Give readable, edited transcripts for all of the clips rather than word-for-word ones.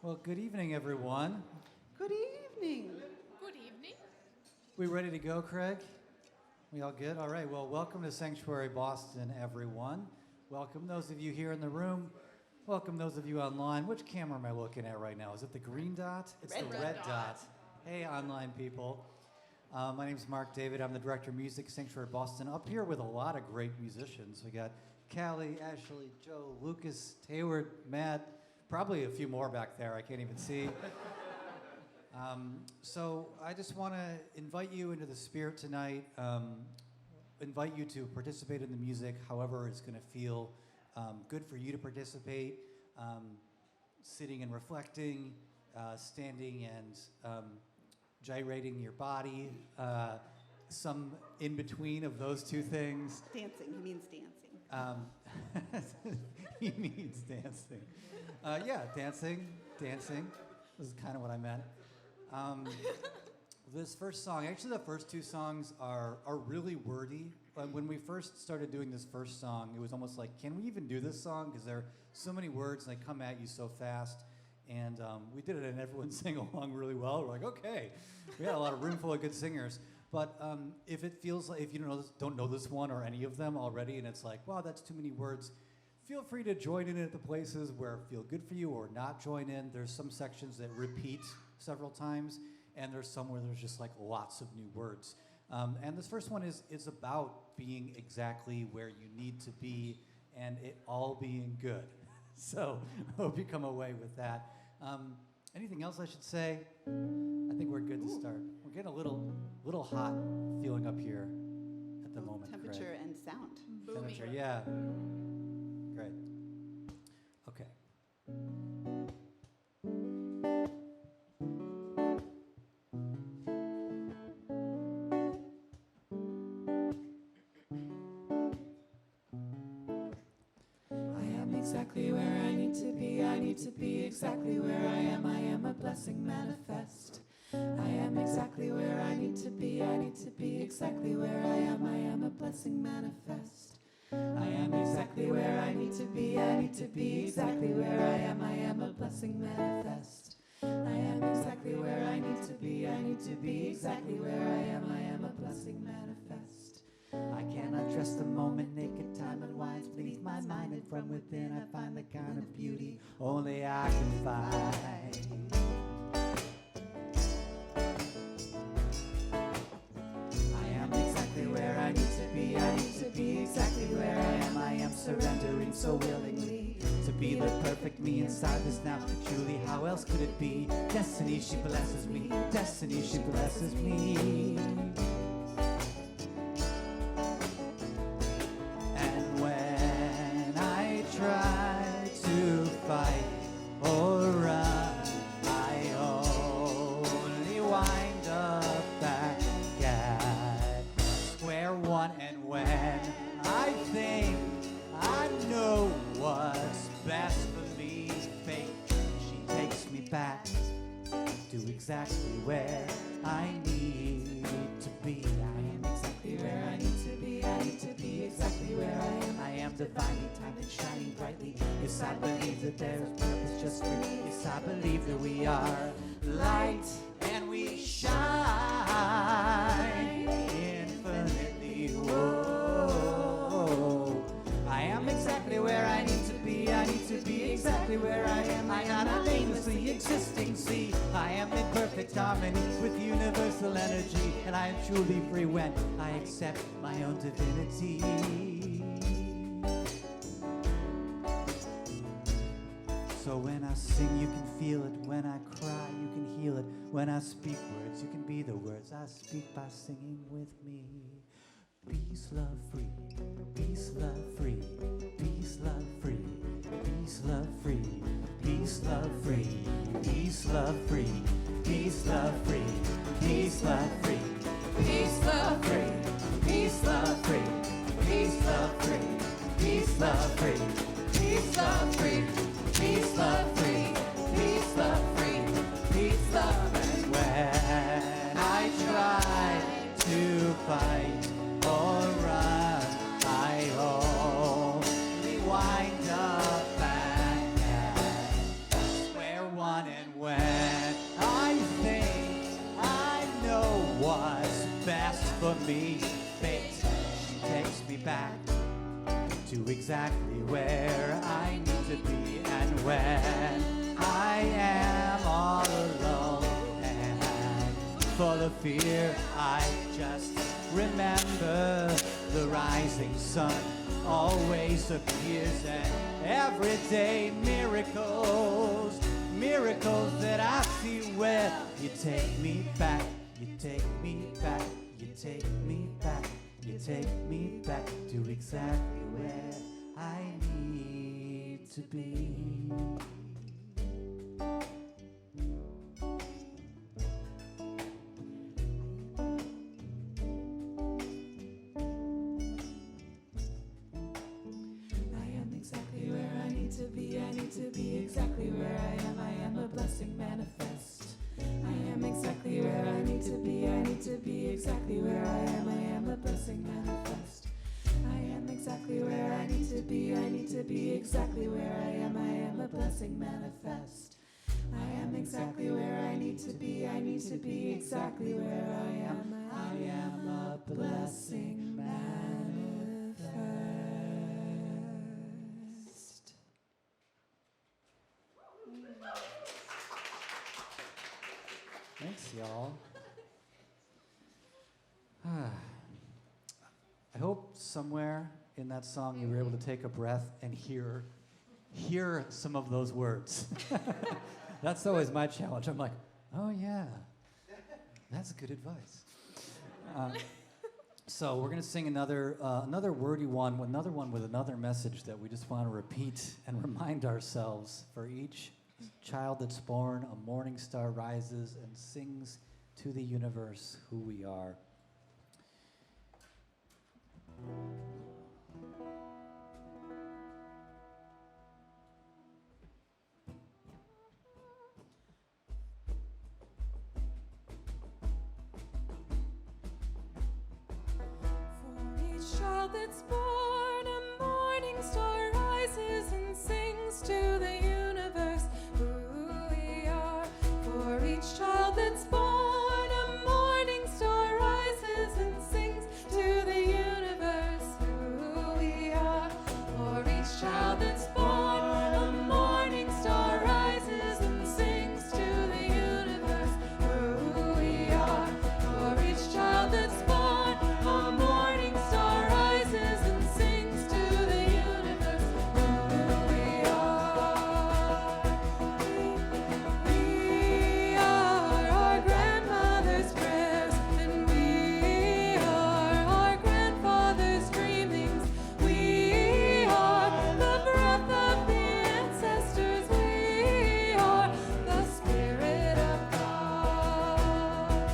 Well, good evening, everyone. Good evening. Good evening. We ready to go, Craig? We all good? All right. Well, welcome to Sanctuary Boston, everyone. Welcome those of you here in the room. Welcome those of you online. Which camera am I looking at right now? Is it the green dot? It's the red dot. Hey, online people. My name is Mark David. I'm the director of music, Sanctuary Boston. Up here with a lot of great musicians. We got Callie, Ashley, Joe, Lucas, Taylor, Matt, probably a few more back there. I can't even see. So I just want to invite you into the spirit tonight, invite you to participate in the music however it's going to feel good for you to participate, sitting and reflecting, standing and gyrating your body, some in between of those two things. Dancing, he means dancing. He means dancing. Yeah, dancing. This is kind of what I meant. This first song, actually the first two songs are really wordy. When we first started doing this first song, it was almost like, can we even do this song? Because there are so many words and they come at you so fast. And we did it and everyone sang along really well. We're like, okay, we had a lot of room full of good singers. But if it feels like, if you don't know this one or any of them already, and it's like, wow, that's too many words, feel free to join in at the places where feel good for you or not join in. There's some sections that repeat several times, and there's some where there's just like lots of new words. And this first one is about being exactly where you need to be and it all being good. So hope you come away with that. Anything else I should say? I think we're good to start. We're getting a little hot feeling up here at the moment. Temperature Craig. and sound. Booming. Temperature, yeah. Great. Okay. Exactly where I need to be, I need to be exactly where I am a blessing manifest. I am exactly where I need to be, I need to be exactly where I am a blessing manifest. I am exactly where I need to be, I need to be exactly where I am a blessing manifest. I am exactly where I need to be, I need to be exactly where I am a blessing manifest. I cannot trust the moment, naked time unwinds beneath my mind, and from within I find the kind of beauty only I can find. I am exactly where I need to be, I need to be exactly where I am surrendering so willingly to be the perfect me inside this now. Truly, how else could it be? Destiny, she blesses me, destiny, she blesses me. Try to fight or run, I only wind up back at square one. And when I think I know what's best for me, fate, she takes me back to exactly where I need to be. I am exactly where I need to be, I need to be exactly where I am. I am divinely timed and shining brightly. Yes, I believe that there is purpose just for me. Yes, I believe that we are light and we shine infinitely. Whoa. I am exactly where I need to be. I need to be exactly where I am. I am not aimlessly existing. See, I am in perfect harmony with universal energy, and I am truly free when I accept my own divinity. So when I sing, you can feel it. When I cry, you can heal it. When I speak words, you can be the words I speak by singing with me. Peace, love, free. Peace, love, free. Peace, love, free. Peace, love, free. Peace, love, free. Peace, love, free. Peace, love, free. Peace, love, free. Peace, love, free. Peace, love, free. Peace, love, free. Peace, love, free. Peace, love, free. Peace, love, free. Peace, love, free. Peace, love. And when I try to fight or run, I only wind up back at square one. And take me back to exactly where I need to be. And when I am all alone and full of fear, I just remember the rising sun always appears, and everyday miracles, miracles that I see where you take me back, you take me back, you take me back, you take me back to exactly where I need to be. I need to be exactly where I am. I am a blessing manifest. I am exactly where I need to be. I need to be exactly where I am. I am a blessing manifest. I am exactly where I need to be. I need to be exactly where I am. I am a blessing manifest. I am exactly where I need to be. I need to be exactly where I am. I am a blessing manifest. Thanks, y'all. I hope somewhere in that song you were able to take a breath and hear some of those words. That's always my challenge. I'm like, oh yeah, that's good advice. So we're gonna sing another wordy one, another one with another message that we just want to repeat and remind ourselves. For each child that's born, a morning star rises and sings to the universe who we are. For each child that's born, a morning star rises and sings to the universe who we are. For each child that's born, a morning star rises and sings to the universe who we are. For each child that's born, a morning star rises and sings to the universe who we are. For each child that's born, a morning star rises and sings to the universe who we are. We are our grandmother's prayers, and we are our grandfather's dreamings. We are the breath of the ancestors. We are the Spirit of God.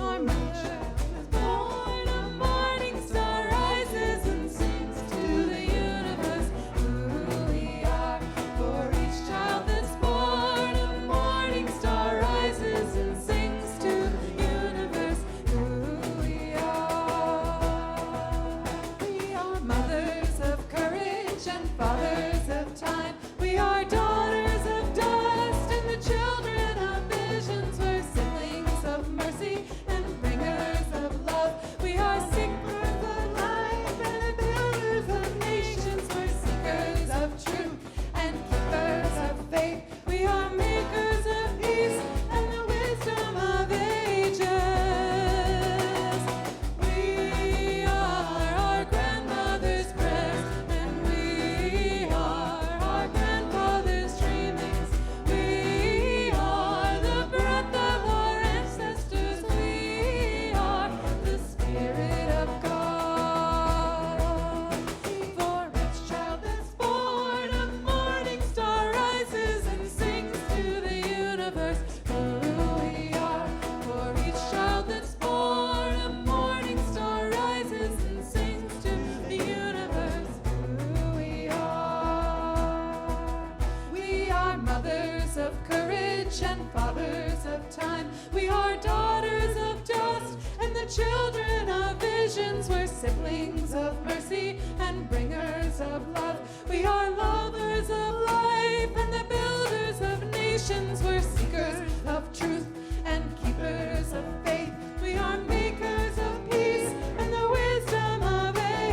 Our mother was born, a morning star rises and sings to the universe who we are. For each child that's born, a morning star rises and sings to the universe who we are. We are mothers of courage and fathers of time. We are daughters of dust and the children of visions. We're siblings of mercy and bringers of love. We are seekers of life and builders of nations. We're seekers of truth and keepers of faith. We are makers of peace and the wisdom of ages. We are our grandmother's prayers, and we are our grandfather's dreamings. We are the breath of our ancestors. We are the Spirit of God. For each child that's born, a morning star rises and sings to the universe who we are. For each child that's born, a morning star rises and sings to the universe who we are. We are mothers of courage and fathers of time. We are daughters of dust and the children of visions. We're siblings of mercy and bringers of love. We are lovers of life and the builders of nations. We're seekers of truth and keepers of faith. We are makers of peace and the wisdom of ages.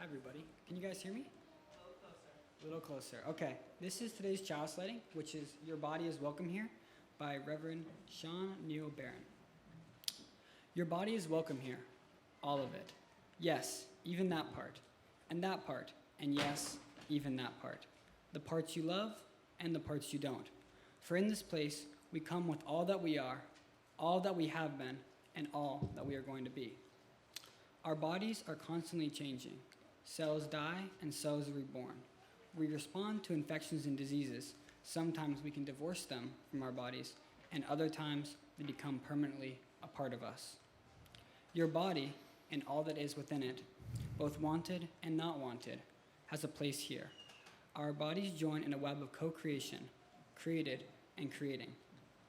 everybody. Can you guys hear me? A little closer. Okay. This is today's chalice lighting, which is Your Body is Welcome Here by Reverend Sean Neil Barron. Your body is welcome here. All of it. Yes, even that part. And that part. And yes, even that part. The parts you love and the parts you don't. For in this place, we come with all that we are, all that we have been, and all that we are going to be. Our bodies are constantly changing. Cells die and cells are reborn. We respond to infections and diseases. Sometimes we can divorce them from our bodies, and other times they become permanently a part of us. Your body and all that is within it, both wanted and not wanted, has a place here. Our bodies join in a web of co-creation, created and creating,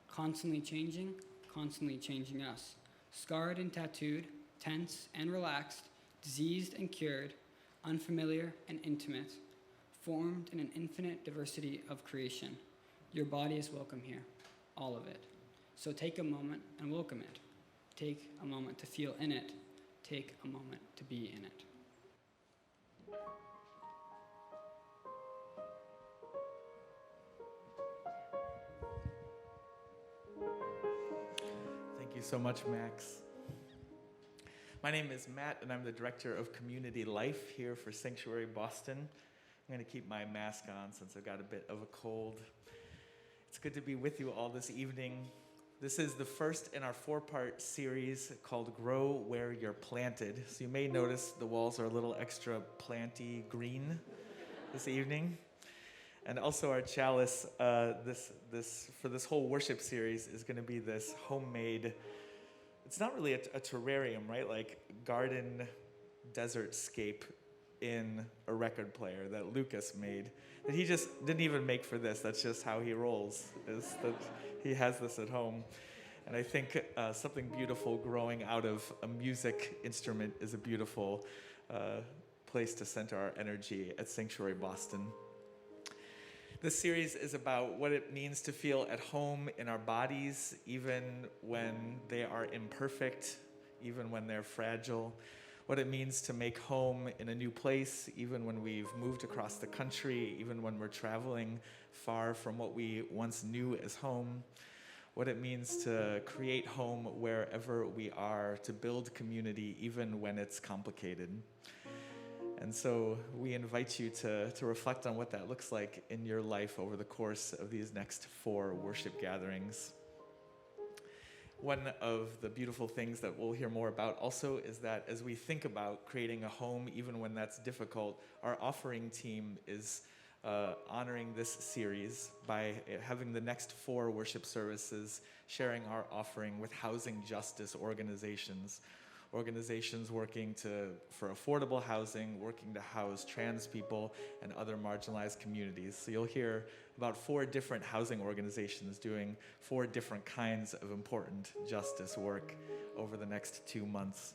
constantly changing us, scarred and tattooed, tense and relaxed, diseased and cured, unfamiliar and intimate, formed in an infinite diversity of creation. Your body is welcome here, all of it. So take a moment and welcome it. Take a moment to feel in it. Take a moment to be in it. Thank you so much, Max. My name is Matt, and I'm the Director of Community Life here for Sanctuary Boston. I'm going to keep my mask on since I've got a bit of a cold. It's good to be with you all this evening. This is the first in our 4-part series called Grow Where You're Planted. So you may notice the walls are a little extra planty green this evening. And also our chalice, for this whole worship series is going to be this homemade, it's not really a terrarium, right? Like garden desert scape in a record player that Lucas made. That he just didn't even make for this. That's just how he rolls, is that he has this at home. And I think something beautiful growing out of a music instrument is a beautiful place to center our energy at Sanctuary Boston. This series is about what it means to feel at home in our bodies, even when they are imperfect, even when they're fragile. What it means to make home in a new place, even when we've moved across the country, even when we're traveling far from what we once knew as home. What it means to create home wherever we are, to build community, even when it's complicated. And so we invite you to reflect on what that looks like in your life over the course of these next 4 worship gatherings. One of the beautiful things that we'll hear more about also is that as we think about creating a home, even when that's difficult, our offering team is honoring this series by having the next 4 worship services sharing our offering with housing justice organizations working for affordable housing, working to house trans people and other marginalized communities. So you'll hear about 4 different housing organizations doing 4 different kinds of important justice work over the next 2 months.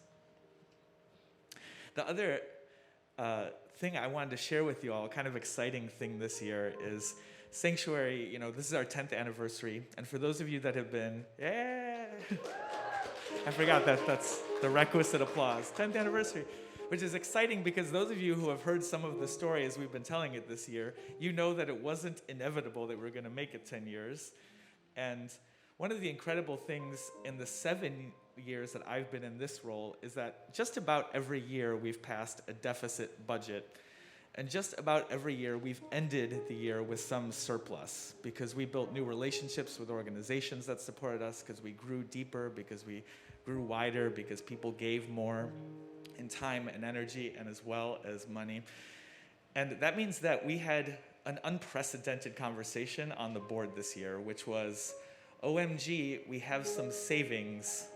The other thing I wanted to share with you all, kind of exciting thing this year, is Sanctuary, this is our 10th anniversary. And for those of you that have been, I forgot that's the requisite applause. 10th anniversary, which is exciting because those of you who have heard some of the story as we've been telling it this year, you know that it wasn't inevitable that we're going to make it 10 years. And one of the incredible things in the 7 years that I've been in this role is that just about every year we've passed a deficit budget. And just about every year we've ended the year with some surplus because we built new relationships with organizations that supported us, because we grew deeper, because we grew wider, because people gave more in time and energy and as well as money. And that means that we had an unprecedented conversation on the board this year, which was, OMG, we have some savings.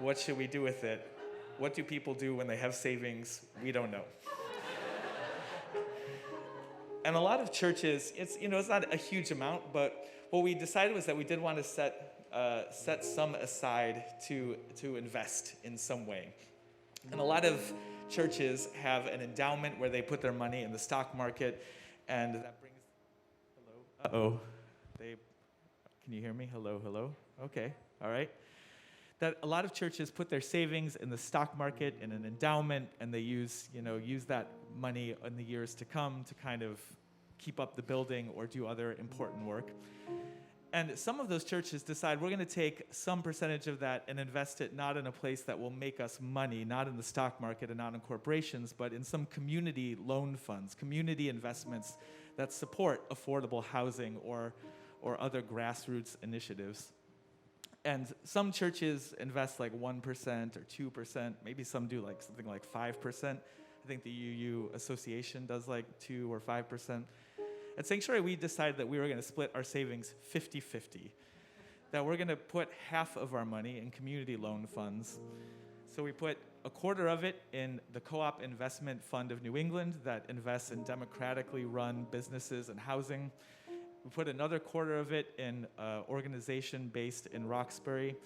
What should we do with it? What do people do when they have savings? We don't know. And a lot of churches, it's not a huge amount, but what we decided was that we did want to set some aside to invest in some way. And a lot of churches have an endowment where they put their money in the stock market, and that brings, hello, can you hear me? Hello, okay, all right. that a lot of churches put their savings in the stock market in an endowment, and they use that money in the years to come to kind of keep up the building or do other important work. And some of those churches decide we're going to take some percentage of that and invest it not in a place that will make us money, not in the stock market and not in corporations, but in some community loan funds, community investments that support affordable housing or other grassroots initiatives. And some churches invest like 1% or 2%, maybe some do like something like 5%. I think the UU Association does like 2 or 5%. At Sanctuary, we decided that we were going to split our savings 50-50, that we're going to put half of our money in community loan funds. So we put a quarter of it in the Co-op Investment Fund of New England that invests in democratically run businesses and housing. We put another quarter of it in an organization based in Roxbury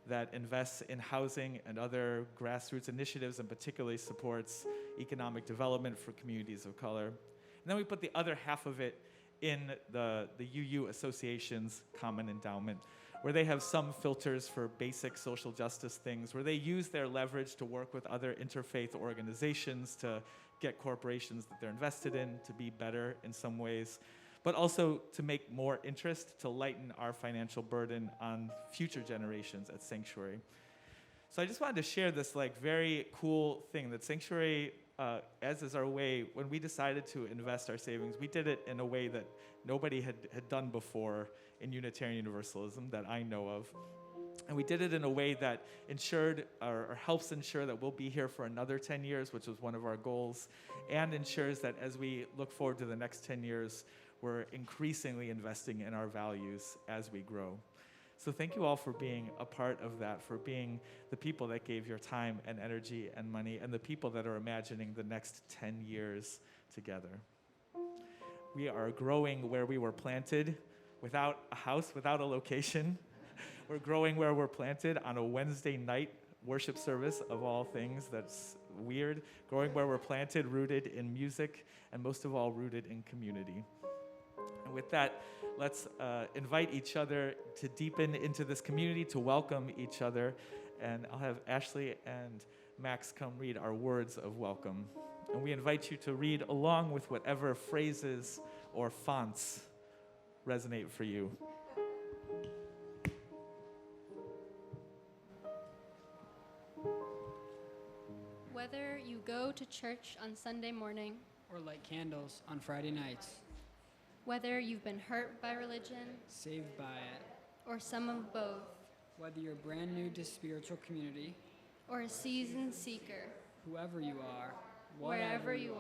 that invests in housing and other grassroots initiatives and particularly supports economic development for communities of color. And then we put the other half of it in the UU Association's common endowment, where they have some filters for basic social justice things, where they use their leverage to work with other interfaith organizations to get corporations that they're invested in to be better in some ways, but also to make more interest, to lighten our financial burden on future generations at Sanctuary. So I just wanted to share this like very cool thing that Sanctuary, as is our way, when we decided to invest our savings, we did it in a way that nobody had done before in Unitarian Universalism that I know of. And we did it in a way that ensured or helps ensure that we'll be here for another 10 years, which was one of our goals, and ensures that as we look forward to the next 10 years, we're increasingly investing in our values as we grow. So thank you all for being a part of that, for being the people that gave your time and energy and money, and the people that are imagining the next 10 years together. We are growing where we were planted, without a house, without a location. We're growing where we're planted on a Wednesday night worship service, of all things. That's weird. Growing where we're planted, rooted in music, and most of all, rooted in community. And with that, let's invite each other to deepen into this community, to welcome each other. And I'll have Ashley and Max come read our words of welcome. And we invite you to read along with whatever phrases or fonts resonate for you. Whether you go to church on Sunday morning, Or light candles on Friday nights, whether you've been hurt by religion, saved by it, or some of both, whether you're brand new to spiritual community, or a seasoned seeker, whoever you are, wherever you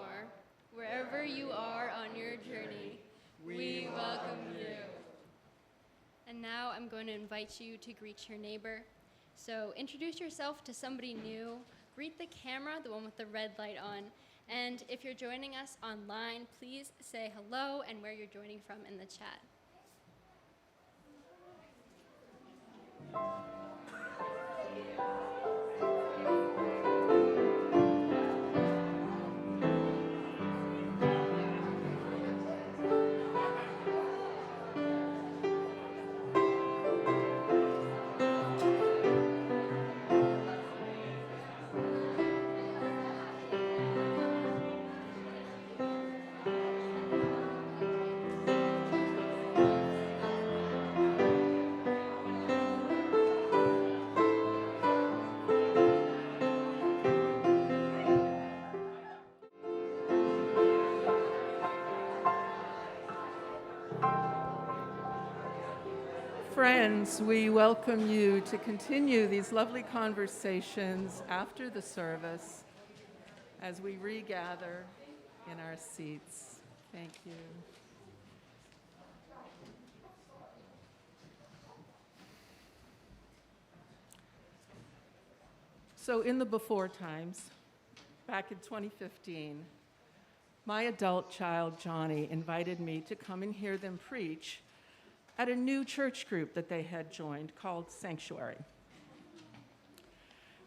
are on your journey, we welcome you. And now I'm going to invite you to greet your neighbor. So introduce yourself to somebody new. Greet the camera, the one with the red light on. And if you're joining us online, please say hello and where you're joining from in the chat. Friends, we welcome you to continue these lovely conversations after the service as we regather in our seats. Thank you. So in the before times, back in 2015, my adult child, Johnny, invited me to come and hear them preach at a new church group that they had joined called Sanctuary.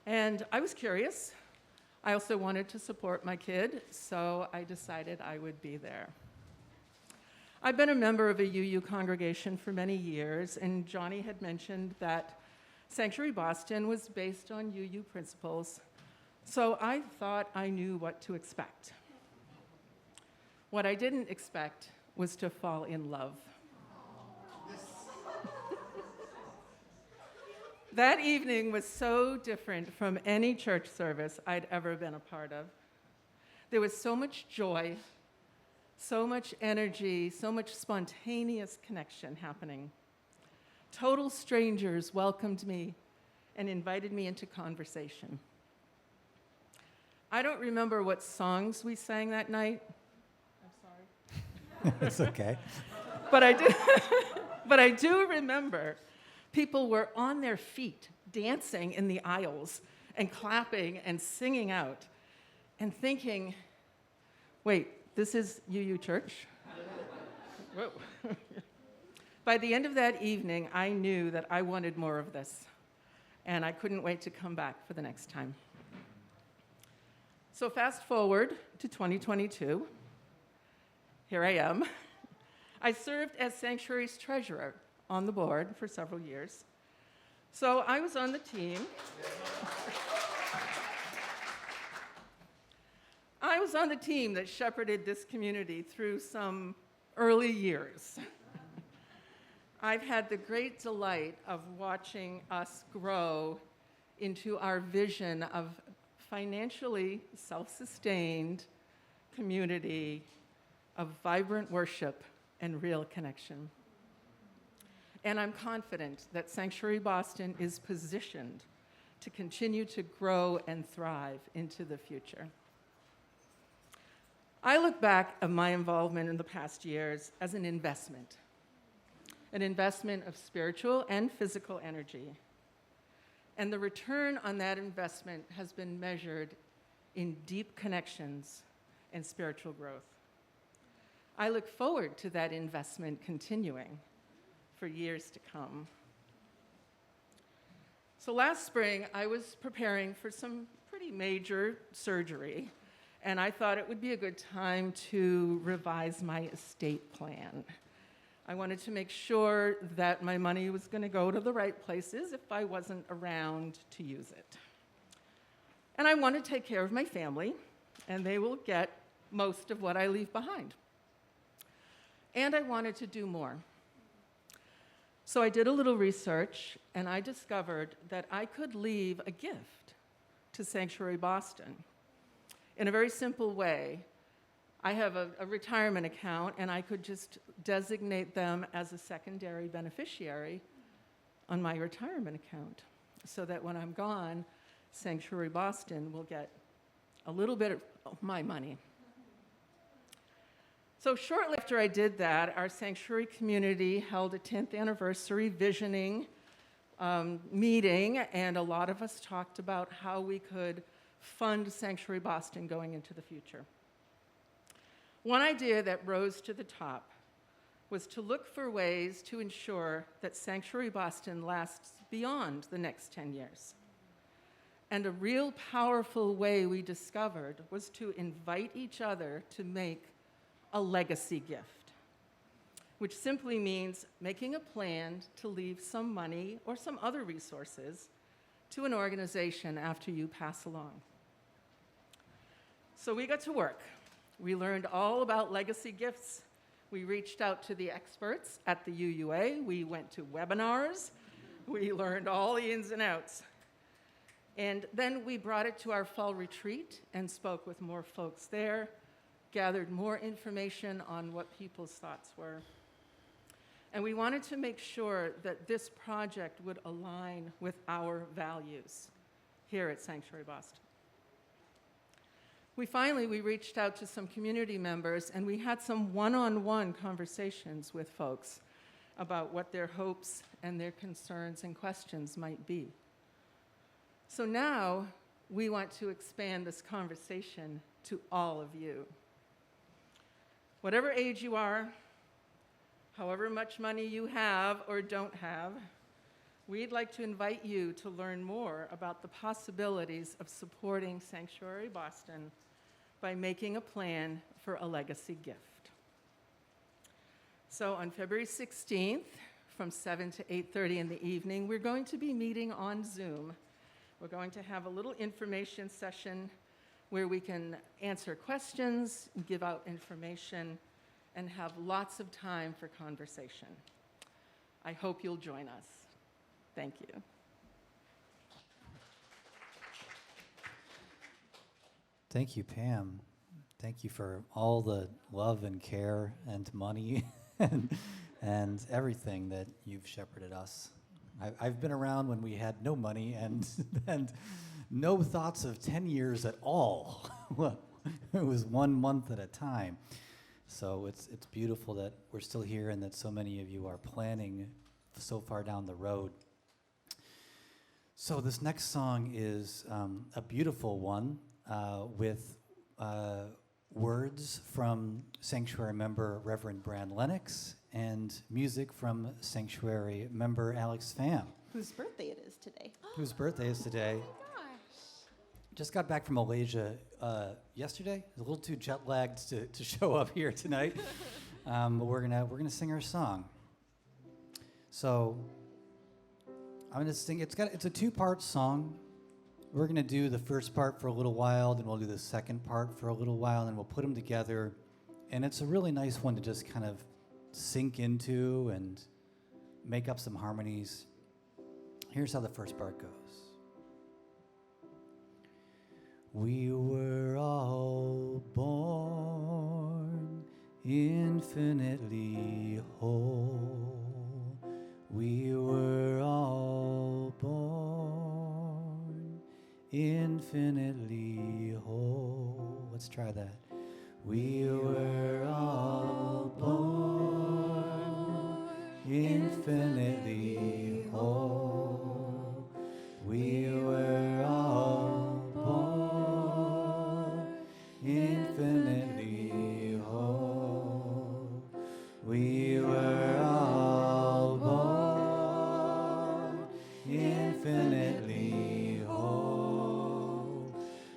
And I was curious. I also wanted to support my kid, so I decided I would be there. I've been a member of a UU congregation for many years, and Johnny had mentioned that Sanctuary Boston was based on UU principles, so I thought I knew what to expect. What I didn't expect was to fall in love. That evening was so different from any church service I'd ever been a part of. There was so much joy, so much energy, so much spontaneous connection happening. Total strangers welcomed me and invited me into conversation. I don't remember what songs we sang that night. I'm sorry. It's okay. But I do remember people were on their feet, dancing in the aisles and clapping and singing out and thinking, wait, this is UU Church? Whoa. By the end of that evening, I knew that I wanted more of this, and I couldn't wait to come back for the next time. So fast forward to 2022. Here I am. I served as Sanctuary's treasurer on the board for several years. So I was on the team. I was on the team that shepherded this community through some early years. I've had the great delight of watching us grow into our vision of financially self-sustained community of vibrant worship and real connection. And I'm confident that Sanctuary Boston is positioned to continue to grow and thrive into the future. I look back at my involvement in the past years as an investment of spiritual and physical energy. And the return on that investment has been measured in deep connections and spiritual growth. I look forward to that investment continuing for years to come. So last spring, I was preparing for some pretty major surgery, and I thought it would be a good time to revise my estate plan. I wanted to make sure that my money was going to go to the right places if I wasn't around to use it. And I want to take care of my family, and they will get most of what I leave behind. And I wanted to do more. So I did a little research, and I discovered that I could leave a gift to Sanctuary Boston in a very simple way. I have a retirement account, and I could just designate them as a secondary beneficiary on my retirement account so that when I'm gone, Sanctuary Boston will get a little bit of my money. So shortly after I did that, our sanctuary community held a 10th anniversary visioning meeting, and a lot of us talked about how we could fund Sanctuary Boston going into the future. One idea that rose to the top was to look for ways to ensure that Sanctuary Boston lasts beyond the next 10 years. And a real powerful way we discovered was to invite each other to make a legacy gift, which simply means making a plan to leave some money or some other resources to an organization after you pass along. So we got to work. We learned all about legacy gifts. We reached out to the experts at the UUA. We went to webinars. We learned all the ins and outs. And then we brought it to our fall retreat and spoke with more folks there, gathered more information on what people's thoughts were. And we wanted to make sure that this project would align with our values here at Sanctuary Boston. We reached out to some community members, and we had some one-on-one conversations with folks about what their hopes and their concerns and questions might be. So now we want to expand this conversation to all of you. Whatever age you are, however much money you have or don't have, we'd like to invite you to learn more about the possibilities of supporting Sanctuary Boston by making a plan for a legacy gift. So on February 16th, from 7 to 8:30 in the evening. We're going to be meeting on Zoom. We're going to have a little information session where we can answer questions, give out information, and have lots of time for conversation. I hope you'll join us. Thank you. Thank you, Pam. Thank you for all the love and care and money and everything that you've shepherded us. I've been around when we had no money and no thoughts of 10 years at all. It was 1 month at a time. So it's beautiful that we're still here and that so many of you are planning so far down the road. So this next song is a beautiful one with words from Sanctuary member Reverend Brand Lennox and music from Sanctuary member Alex Pham. Whose birthday it is today. Whose birthday is today. Just got back from Malaysia yesterday. I was a little too jet lagged to show up here tonight, but we're gonna sing our song. So I'm gonna sing. It's a 2-part song. We're gonna do the first part for a little while, then we'll do the second part for a little while, and then we'll put them together. And it's a really nice one to just kind of sink into and make up some harmonies. Here's how the first part goes. We were all born infinitely whole. We were all born infinitely whole. Let's try that. We were all born infinitely whole. We were all born infinitely whole. We were all born infinitely whole.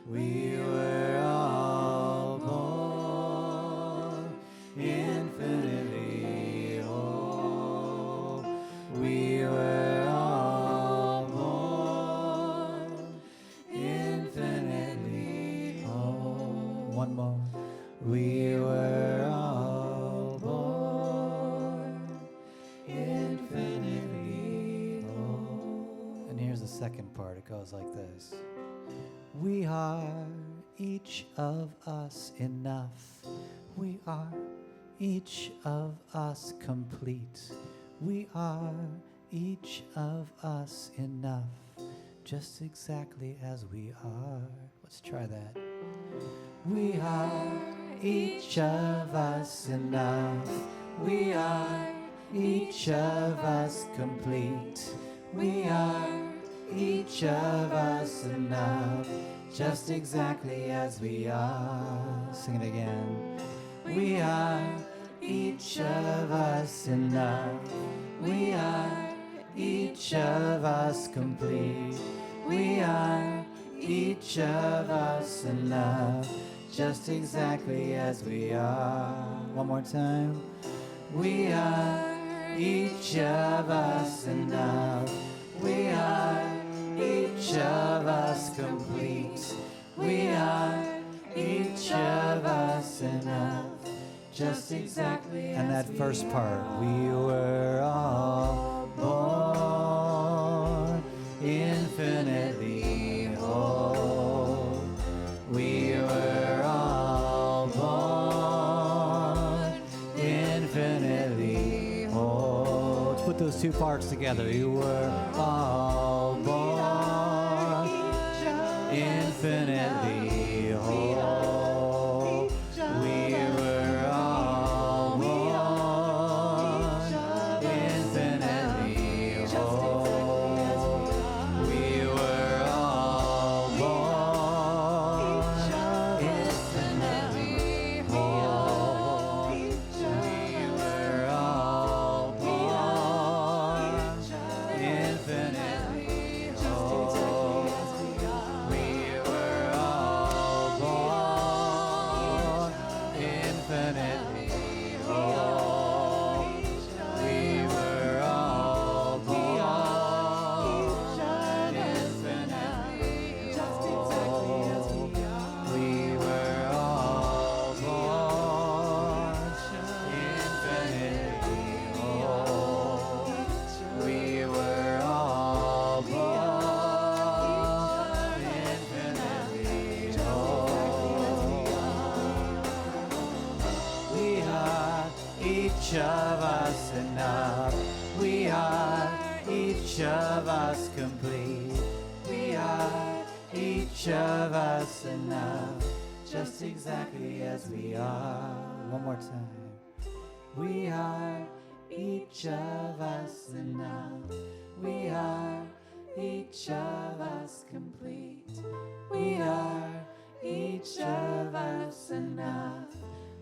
We were all born infinitely whole. We were all born infinitely whole. One more. We were all born infinitely whole. And here's the second part. It goes like this. We are each of us enough. We are each of us complete. We are each of us enough, just exactly as we are. Let's try that. We are each of us enough. We are each of us complete. We are each of us enough, just exactly as we are. Sing it again. We are each of us enough. We are each of us complete. We are each of us enough, just exactly as we are. One more time. We are each of us enough. We are each of us complete. We are each of us enough, just exactly as we are. And that first part, we were all born infinitely whole. We were all born infinitely whole. Let's put those two parts together. We were all born infinitely whole. We were all born infinitely whole. We were all born infinitely whole. We were all born infinitely whole. We were all born infinitely whole. We were all We are each of us enough. We are each of us complete. We are each of us enough, just exactly as we are. One more time. We are each of us enough. We are each of us complete. We are each of us enough,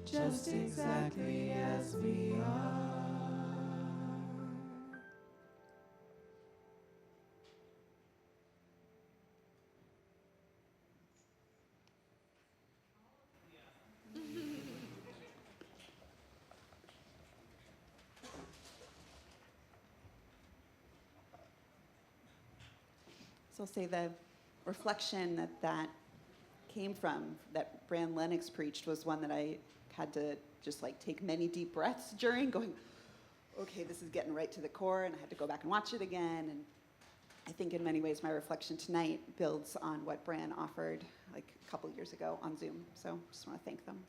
just exactly as we are. So I'll say the reflection that came from, that Bran Lennox preached, was one that I had to just like take many deep breaths during, going, okay, this is getting right to the core, and I had to go back and watch it again. And I think in many ways my reflection tonight builds on what Bran offered like a couple years ago on Zoom. So just want to thank them.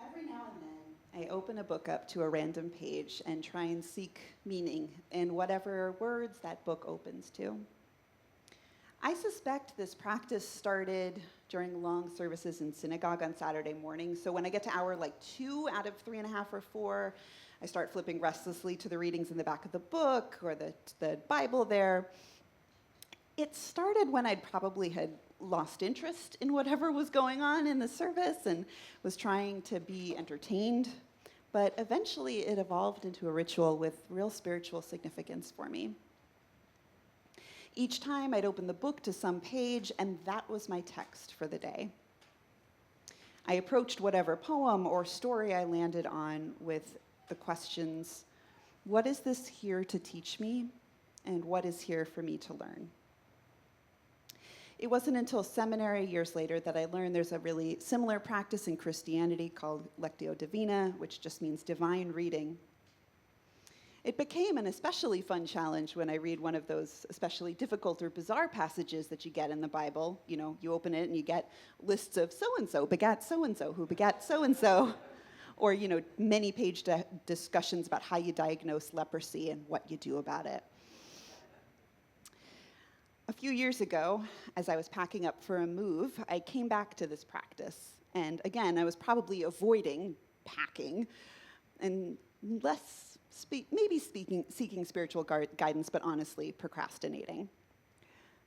Every now and then, I open a book up to a random page and try and seek meaning in whatever words that book opens to. I suspect this practice started during long services in synagogue on Saturday morning. So when I get to hour like 2 out of 3.5 or 4, I start flipping restlessly to the readings in the back of the book or the Bible there. It started when I'd probably had lost interest in whatever was going on in the service and was trying to be entertained. But eventually it evolved into a ritual with real spiritual significance for me. Each time I'd open the book to some page, and that was my text for the day. I approached whatever poem or story I landed on with the questions, what is this here to teach me, and what is here for me to learn? It wasn't until seminary years later that I learned there's a really similar practice in Christianity called Lectio Divina, which just means divine reading. It became an especially fun challenge when I read one of those especially difficult or bizarre passages that you get in the Bible. You know, you open it and you get lists of so-and-so begat so-and-so who begat so-and-so. Or, you know, many-page discussions about how you diagnose leprosy and what you do about it. A few years ago, as I was packing up for a move, I came back to this practice. And again, I was probably avoiding packing and seeking spiritual guidance, but honestly procrastinating.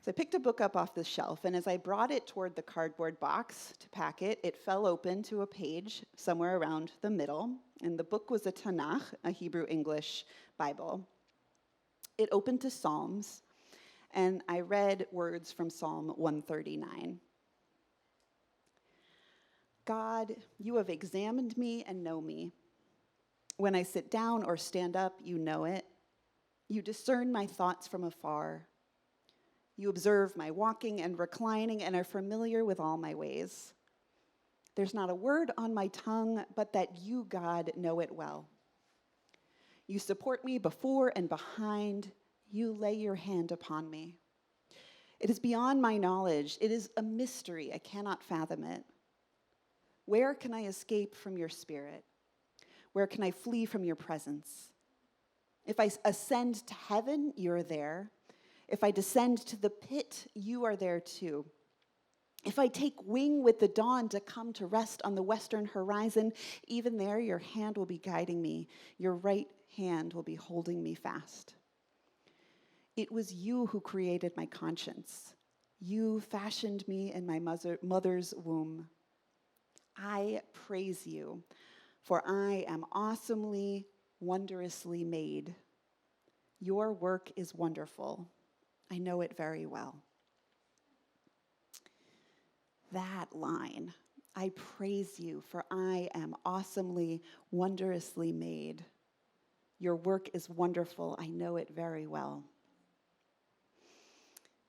So I picked a book up off the shelf, and as I brought it toward the cardboard box to pack it, it fell open to a page somewhere around the middle, and the book was a Tanakh, a Hebrew-English Bible. It opened to Psalms, and I read words from Psalm 139. God, you have examined me and know me. When I sit down or stand up, you know it. You discern my thoughts from afar. You observe my walking and reclining and are familiar with all my ways. There's not a word on my tongue, but that you, God, know it well. You support me before and behind. You lay your hand upon me. It is beyond my knowledge. It is a mystery. I cannot fathom it. Where can I escape from your spirit? Where can I flee from your presence? If I ascend to heaven, you're there. If I descend to the pit, you are there too. If I take wing with the dawn to come to rest on the western horizon, even there your hand will be guiding me. Your right hand will be holding me fast. It was you who created my conscience. You fashioned me in my mother's womb. I praise you, for I am awesomely, wondrously made. Your work is wonderful. I know it very well. That line, I praise you, for I am awesomely, wondrously made. Your work is wonderful. I know it very well.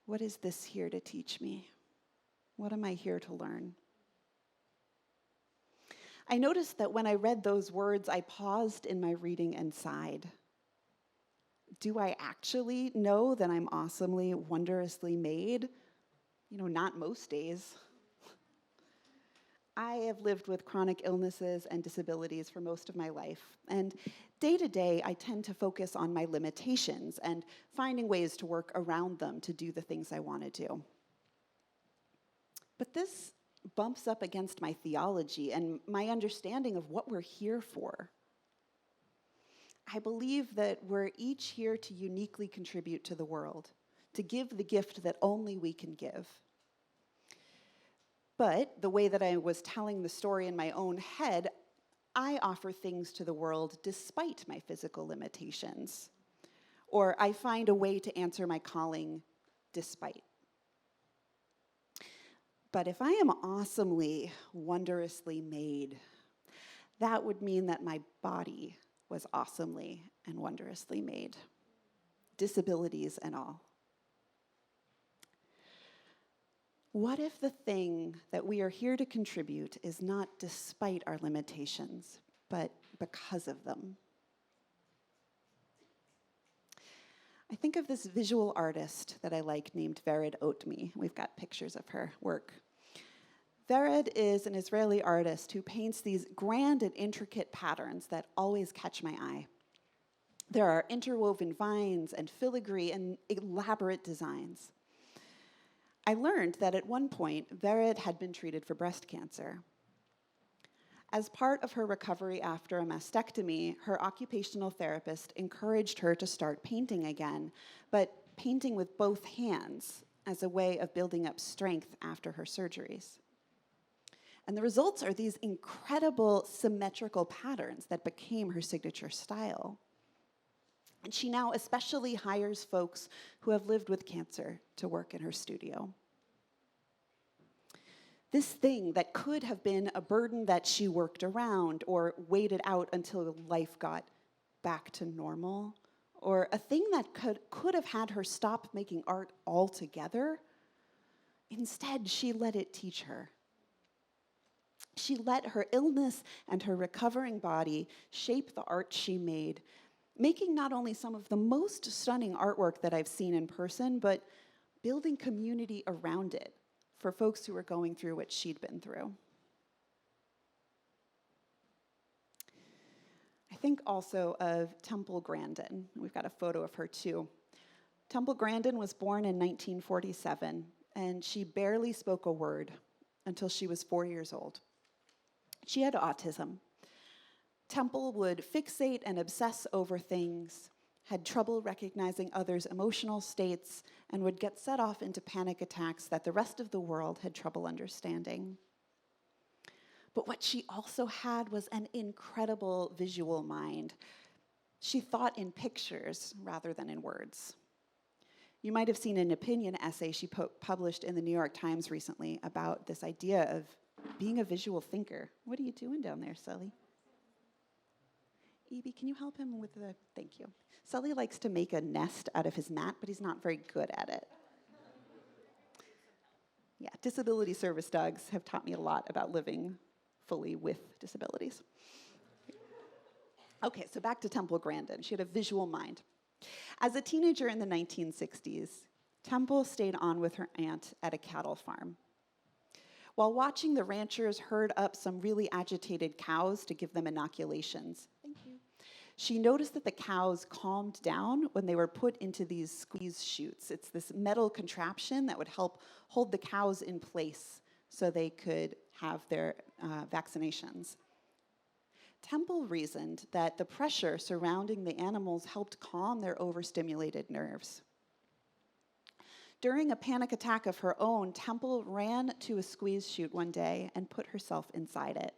What is this here to teach me? What am I here to learn? I noticed that when I read those words, I paused in my reading and sighed. Do I actually know that I'm awesomely, wondrously made? You know, not most days. I have lived with chronic illnesses and disabilities for most of my life, and day to day, I tend to focus on my limitations and finding ways to work around them to do the things I want to do. But this bumps up against my theology and my understanding of what we're here for. I believe that we're each here to uniquely contribute to the world, to give the gift that only we can give. But the way that I was telling the story in my own head, I offer things to the world despite my physical limitations. Or I find a way to answer my calling despite. But if I am awesomely, wondrously made, that would mean that my body was awesomely and wondrously made, disabilities and all. What if the thing that we are here to contribute is not despite our limitations, but because of them? I think of this visual artist that I like named Vered Otmi. We've got pictures of her work. Vered is an Israeli artist who paints these grand and intricate patterns that always catch my eye. There are interwoven vines and filigree and elaborate designs. I learned that at one point, Vered had been treated for breast cancer. As part of her recovery after a mastectomy, her occupational therapist encouraged her to start painting again, but painting with both hands as a way of building up strength after her surgeries. And the results are these incredible symmetrical patterns that became her signature style. And she now especially hires folks who have lived with cancer to work in her studio. This thing that could have been a burden that she worked around or waited out until life got back to normal, or a thing that could have had her stop making art altogether, instead she let it teach her. She let her illness and her recovering body shape the art she made, making not only some of the most stunning artwork that I've seen in person, but building community around it for folks who were going through what she'd been through. I think also of Temple Grandin. We've got a photo of her too. Temple Grandin was born in 1947, and she barely spoke a word until she was 4 years old. She had autism. Temple would fixate and obsess over things, had trouble recognizing others' emotional states, and would get set off into panic attacks that the rest of the world had trouble understanding. But what she also had was an incredible visual mind. She thought in pictures rather than in words. You might have seen an opinion essay she published in the New York Times recently about this idea of being a visual thinker. What are you doing down there, Sully? Evie, can you help him with the, thank you. Sully likes to make a nest out of his mat, but he's not very good at it. Yeah, disability service dogs have taught me a lot about living fully with disabilities. Okay, so back to Temple Grandin. She had a visual mind. As a teenager in the 1960s, Temple stayed on with her aunt at a cattle farm. While watching the ranchers herd up some really agitated cows to give them inoculations, she noticed that the cows calmed down when they were put into these squeeze chutes. It's this metal contraption that would help hold the cows in place so they could have their vaccinations. Temple reasoned that the pressure surrounding the animals helped calm their overstimulated nerves. During a panic attack of her own, Temple ran to a squeeze chute one day and put herself inside it.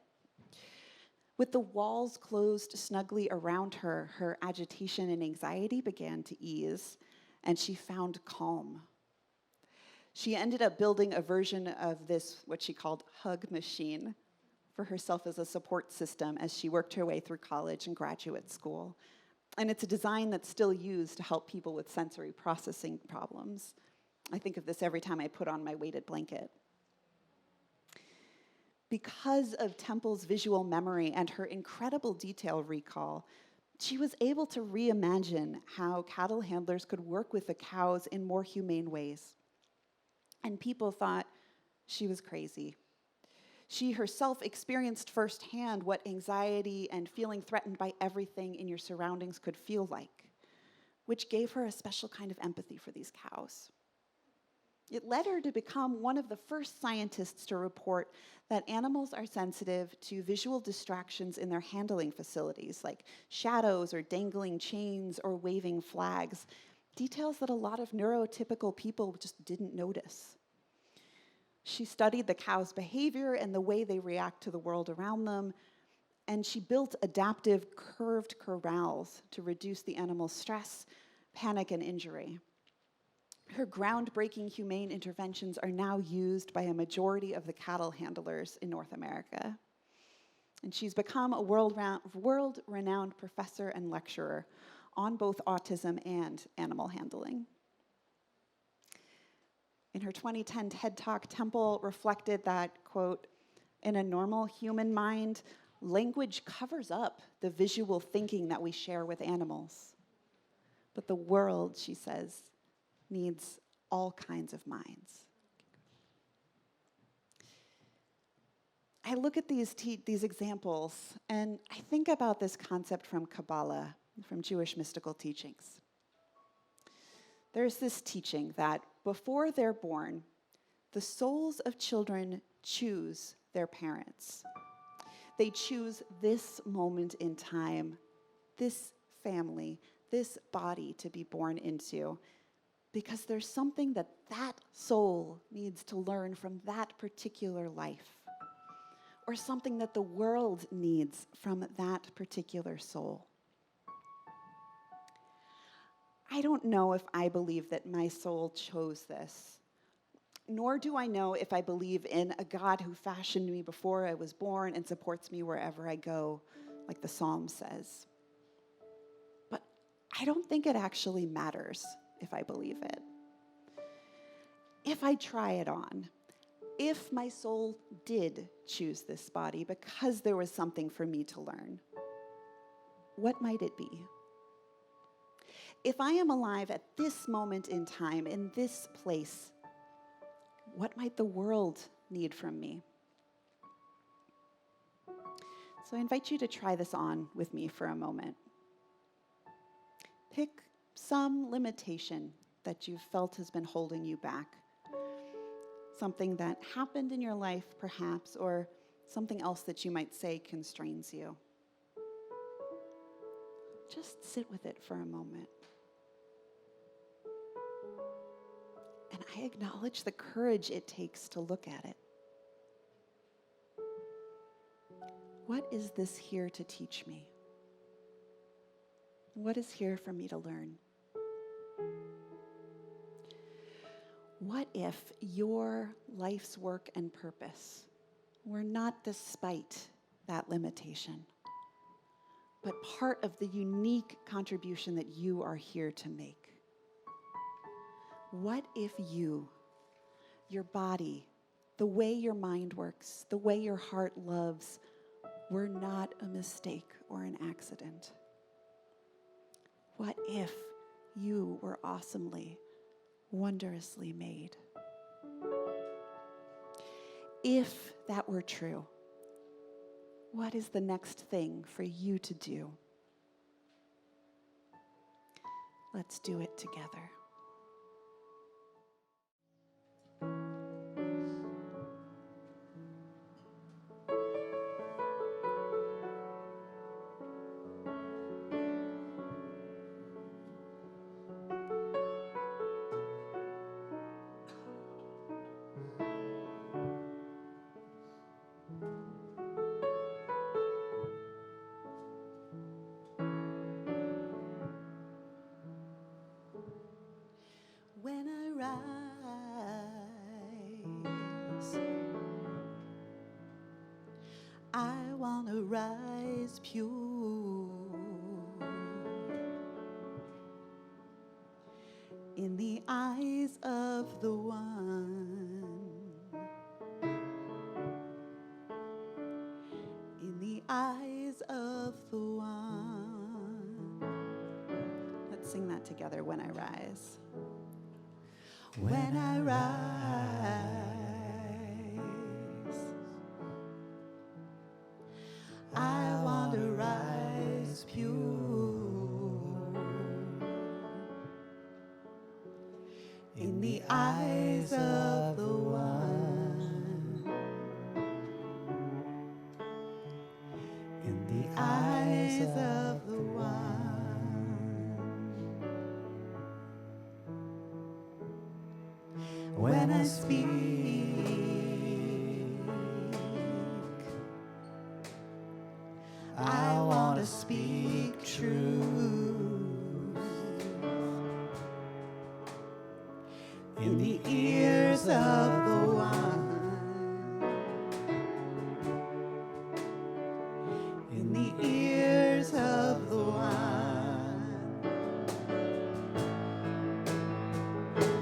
With the walls closed snugly around her, her agitation and anxiety began to ease, and she found calm. She ended up building a version of this, what she called hug machine, for herself as a support system as she worked her way through college and graduate school. And it's a design that's still used to help people with sensory processing problems. I think of this every time I put on my weighted blanket. Because of Temple's visual memory and her incredible detail recall, she was able to reimagine how cattle handlers could work with the cows in more humane ways. And people thought she was crazy. She herself experienced firsthand what anxiety and feeling threatened by everything in your surroundings could feel like, which gave her a special kind of empathy for these cows. It led her to become one of the first scientists to report that animals are sensitive to visual distractions in their handling facilities, like shadows or dangling chains or waving flags, details that a lot of neurotypical people just didn't notice. She studied the cows' behavior and the way they react to the world around them, and she built adaptive curved corrals to reduce the animal's stress, panic, and injury. Her groundbreaking humane interventions are now used by a majority of the cattle handlers in North America. And she's become a world-renowned professor and lecturer on both autism and animal handling. In her 2010 TED Talk, Temple reflected that, quote, "In a normal human mind, language covers up the visual thinking that we share with animals. But the world," she says, "needs all kinds of minds." I look at these examples, and I think about this concept from Kabbalah, from Jewish mystical teachings. There's this teaching that before they're born, the souls of children choose their parents. They choose this moment in time, this family, this body to be born into, because there's something that that soul needs to learn from that particular life, or something that the world needs from that particular soul. I don't know if I believe that my soul chose this, nor do I know if I believe in a God who fashioned me before I was born and supports me wherever I go, like the Psalm says. But I don't think it actually matters if I believe it. If I try it on, if my soul did choose this body because there was something for me to learn, what might it be? If I am alive at this moment in time, in this place, what might the world need from me? So I invite you to try this on with me for a moment. Pick some limitation that you've felt has been holding you back. Something that happened in your life, perhaps, or something else that you might say constrains you. Just sit with it for a moment. And I acknowledge the courage it takes to look at it. What is this here to teach me? What is here for me to learn? What if your life's work and purpose were not despite that limitation, but part of the unique contribution that you are here to make? What if you, your body, the way your mind works, the way your heart loves, were not a mistake or an accident? What if you were awesomely, wondrously made? If that were true, what is the next thing for you to do? Let's do it together. When I rise, I want to rise pure in the eyes of the one, in the eyes of the one. Let's sing that together, When I Rise. When I rise, eyes of the one. When I speak, I want to speak truth in the ears of the one. In the ears of the one.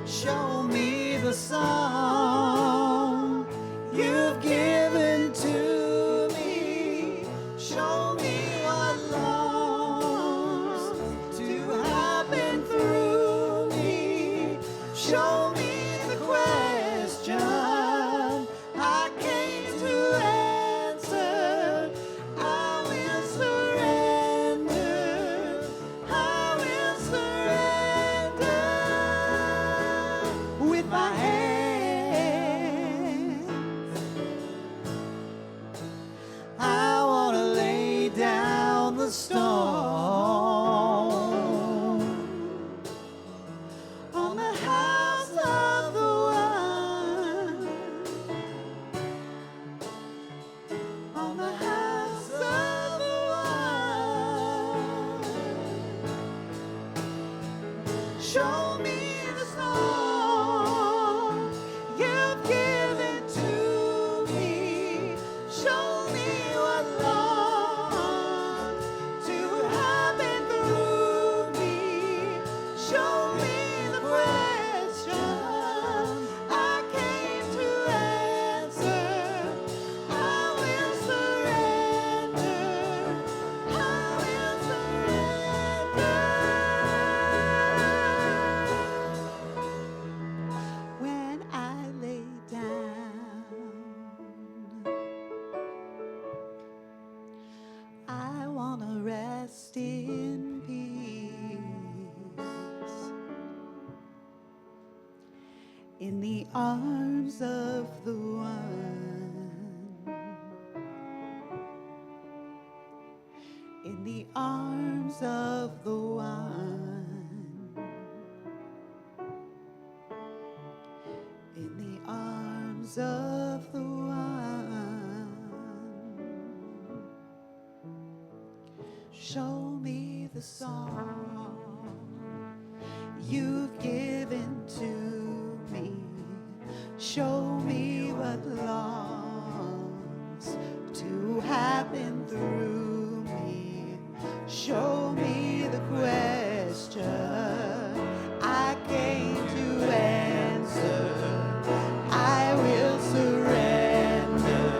Show me the song you've given to me. Show me what longs to happen through me. Show me the question I came to answer. I will surrender. I will surrender with my hands. I want to lay down the stone on the house of the one. On the house of the one. Show me the song you've given to me. Show me what longs to happen through me. Show me the question I came to answer. I will surrender. I will surrender. When I lay down, I want to rest in peace in the arms of the one. In the arms of the one. In the arms of the one. Show me the song you've given to me. Show me what longs to happen through me. Show me the question I came to answer. I will surrender.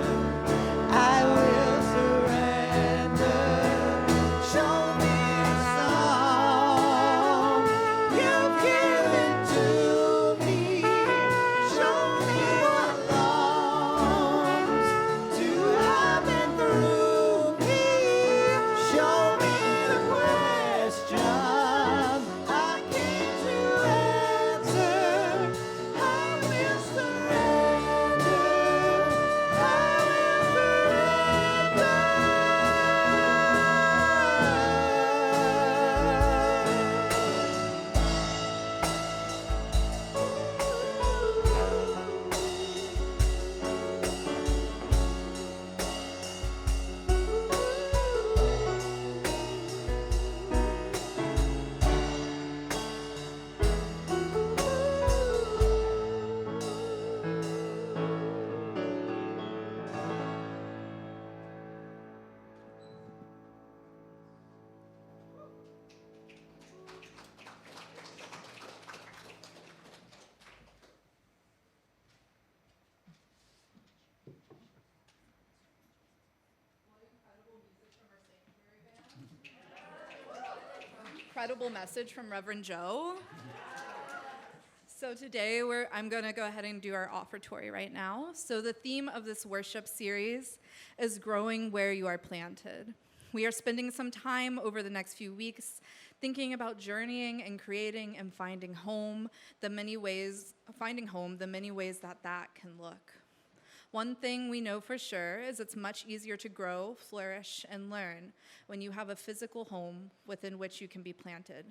I will surrender. Show me the song you've given to me. Show me what longs to happen through me. Show me the question I came to answer. I will surrender. I will Incredible message from Reverend Joe. So today I'm going to go ahead and do our offertory right now. So the theme of this worship series is growing where you are planted. We are spending some time over the next few weeks thinking about journeying and creating and finding home, the many ways that can look. One thing we know for sure is it's much easier to grow, flourish, and learn when you have a physical home within which you can be planted.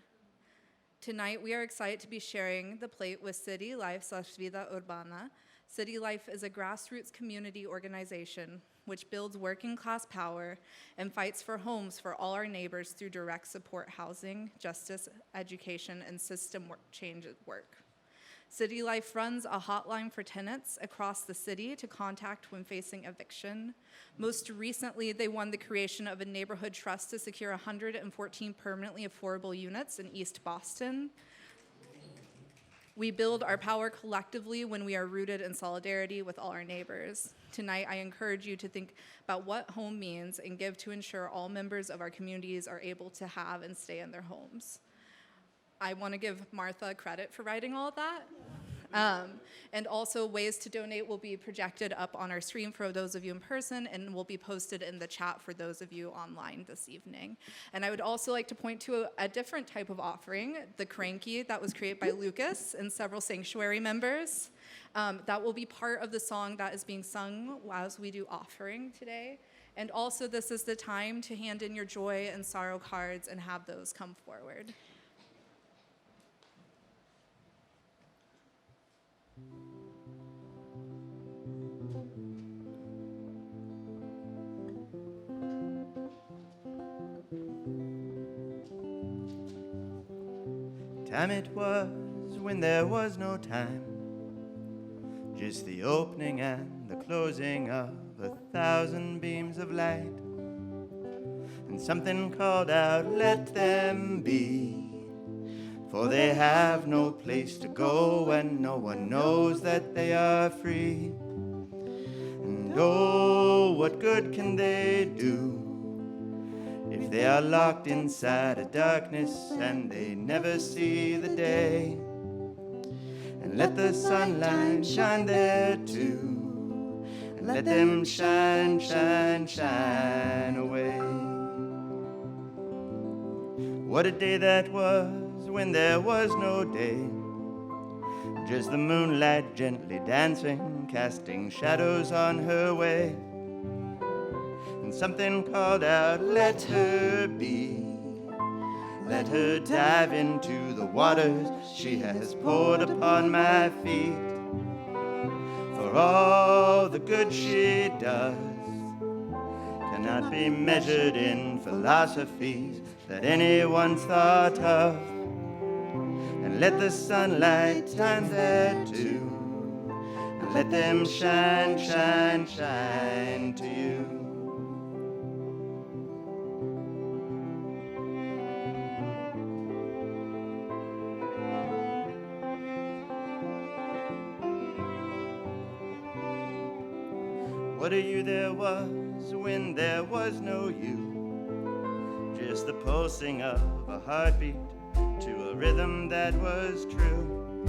Tonight, we are excited to be sharing the plate with City Life / Vida Urbana. City Life is a grassroots community organization which builds working class power and fights for homes for all our neighbors through direct support housing, justice, education, and system change work. City Life runs a hotline for tenants across the city to contact when facing eviction. Most recently, they won the creation of a neighborhood trust to secure 114 permanently affordable units in East Boston. We build our power collectively when we are rooted in solidarity with all our neighbors. Tonight, I encourage you to think about what home means and give to ensure all members of our communities are able to have and stay in their homes. I want to give Martha credit for writing all of that. And also ways to donate will be projected up on our screen for those of you in person and will be posted in the chat for those of you online this evening. And I would also like to point to a different type of offering, the Cranky, that was created by Lucas and several sanctuary members. That will be part of the song that is being sung as we do offering today. And also this is the time to hand in your joy and sorrow cards and have those come forward. Time it was when there was no time, just the opening and the closing of 1,000 beams of light. And something called out, let them be, for they have no place to go and no one knows that they are free. And oh, what good can they do if they are locked inside a darkness and they never see the day? And let the sunlight shine there too, and let them shine, shine, shine away. What a day that was when there was no day, just the moonlight gently dancing, casting shadows on her way. And something called out, let her be. Let her dive into the waters she has poured upon my feet. For all the good she does cannot be measured in philosophies that anyone's thought of. And let the sunlight shine there too, and let them shine, shine, shine to you. What a you there was when there was no you, just the pulsing of a heartbeat to a rhythm that was true.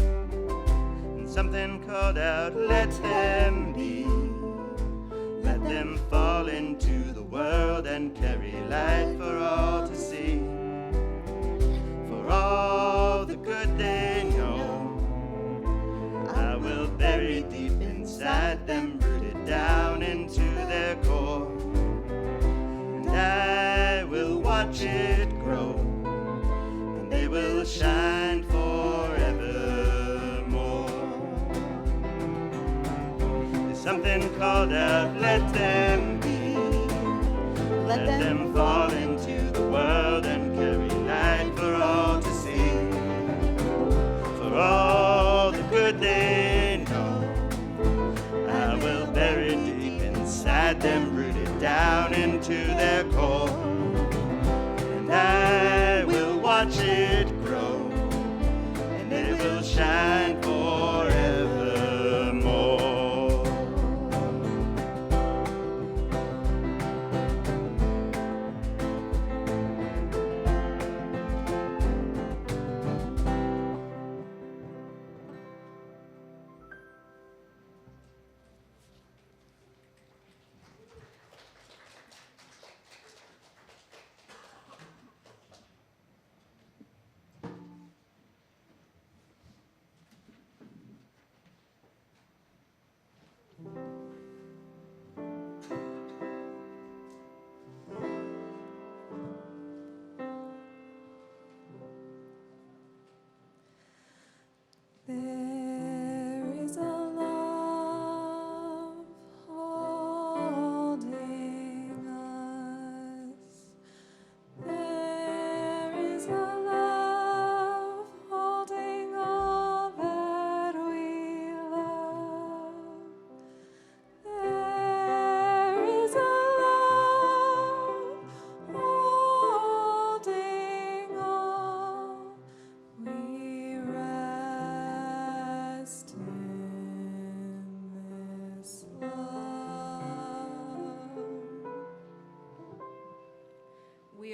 And something called out, let them be. Let them fall into the world and carry light for all to see. For all the good they know, I will bury deep inside them, rooted down into their core. And I will watch it grow, and they will shine forevermore. There's something called out, let them be. Let them fall into the world and carry light for all to see. For all the good they know, I will bury deep inside them, rooted down into their core. And I will watch it grow, and it will shine forevermore.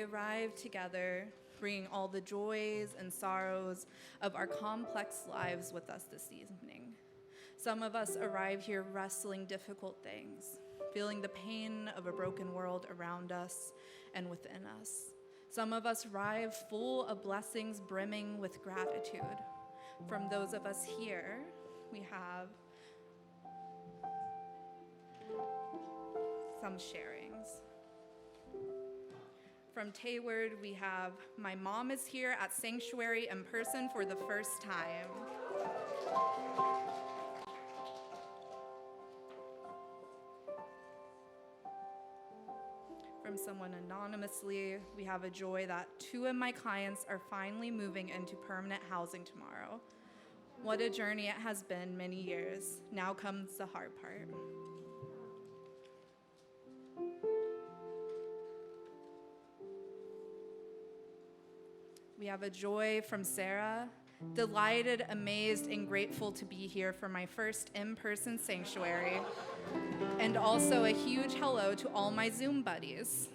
arrive together, bringing all the joys and sorrows of our complex lives with us this evening. Some of us arrive here wrestling difficult things, feeling the pain of a broken world around us and within us. Some of us arrive full of blessings, brimming with gratitude. From those of us here, we have some sharings. From Tayward, we have, my mom is here at Sanctuary in person for the first time. From someone anonymously, we have a joy that 2 of my clients are finally moving into permanent housing tomorrow. What a journey it has been, many years. Now comes the hard part. We have a joy from Sarah. Delighted, amazed, and grateful to be here for my first in-person sanctuary. And also a huge hello to all my Zoom buddies.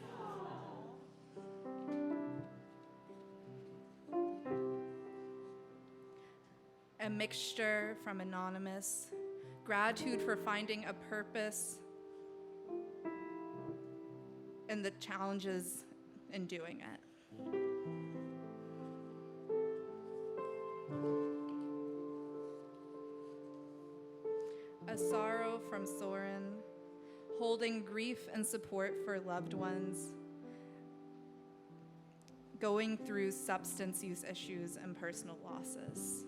A mixture from Anonymous. Gratitude for finding a purpose and the challenges in doing it. A sorrow from Soren, holding grief and support for loved ones, going through substance use issues and personal losses.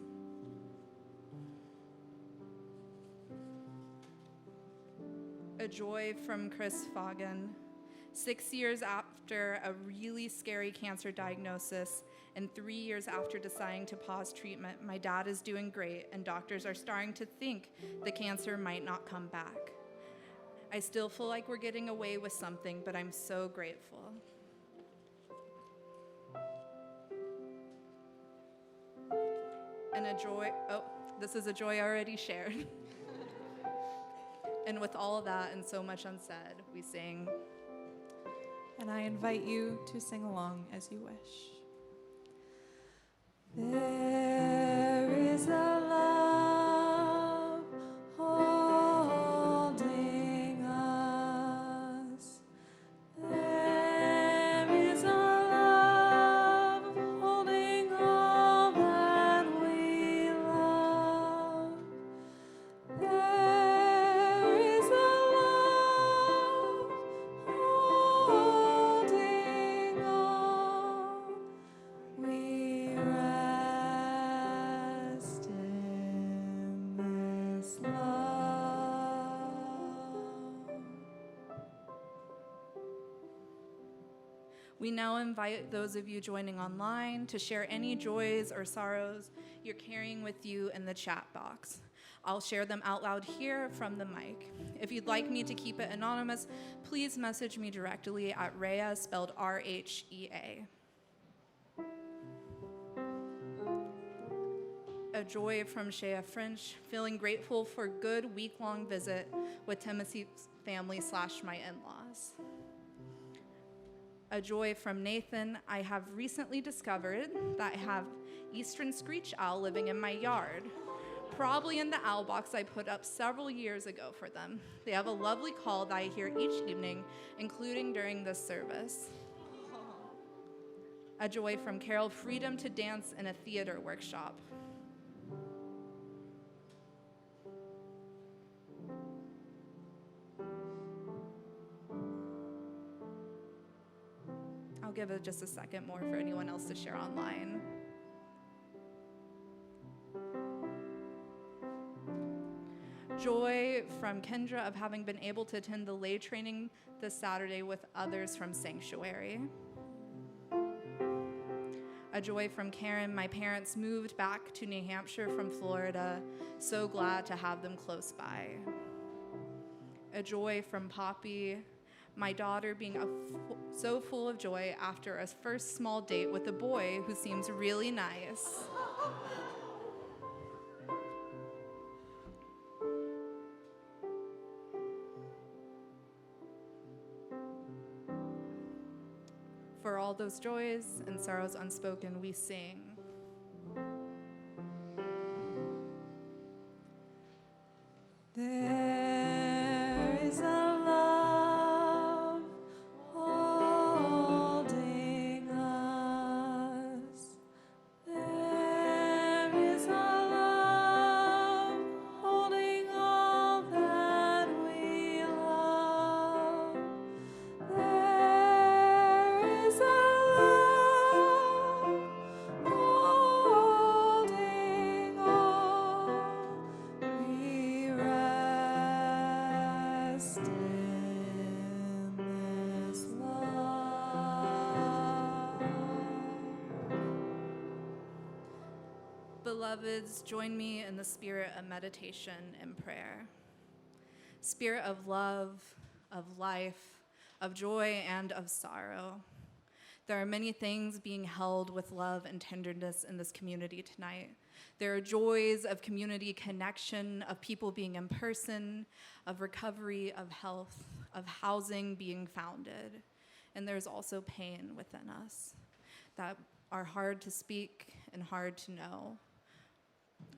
A joy from Chris Fagan, 6 years after a really scary cancer diagnosis and 3 years after deciding to pause treatment, my dad is doing great and doctors are starting to think the cancer might not come back. I still feel like we're getting away with something, but I'm so grateful. And a joy, this is a joy already shared. And with all of that and so much unsaid, we sing. And I invite you to sing along as you wish. There is a love holding us. There is a love holding all that we love. There is a love holding all. We rest in this love. We now invite those of you joining online to share any joys or sorrows you're carrying with you in the chat box. I'll share them out loud here from the mic. If you'd like me to keep it anonymous, please message me directly at Rhea, spelled R-H-E-A. A joy from Shea French, feeling grateful for a good week-long visit with Timothy's family / my in-laws. A joy from Nathan, I have recently discovered that I have eastern screech owl living in my yard, probably in the owl box I put up several years ago for them. They have a lovely call that I hear each evening, including during this service. A joy from Carol, freedom to dance in a theater workshop. I'll give it just a second more for anyone else to share online. Joy from Kendra of having been able to attend the lay training this Saturday with others from Sanctuary. A joy from Karen, my parents moved back to New Hampshire from Florida. So glad to have them close by. A joy from Poppy, my daughter being so full of joy after a first small date with a boy who seems really nice. For all those joys and sorrows unspoken, we sing. There is a love holding us. There is a love holding all that we love. There is a love holding all. We rest in this love. Beloveds, join me in the spirit of meditation and prayer. Spirit of love, of life, of joy, and of sorrow. There are many things being held with love and tenderness in this community tonight. There are joys of community connection, of people being in person, of recovery, of health, of housing being founded. And there's also pain within us that are hard to speak and hard to know,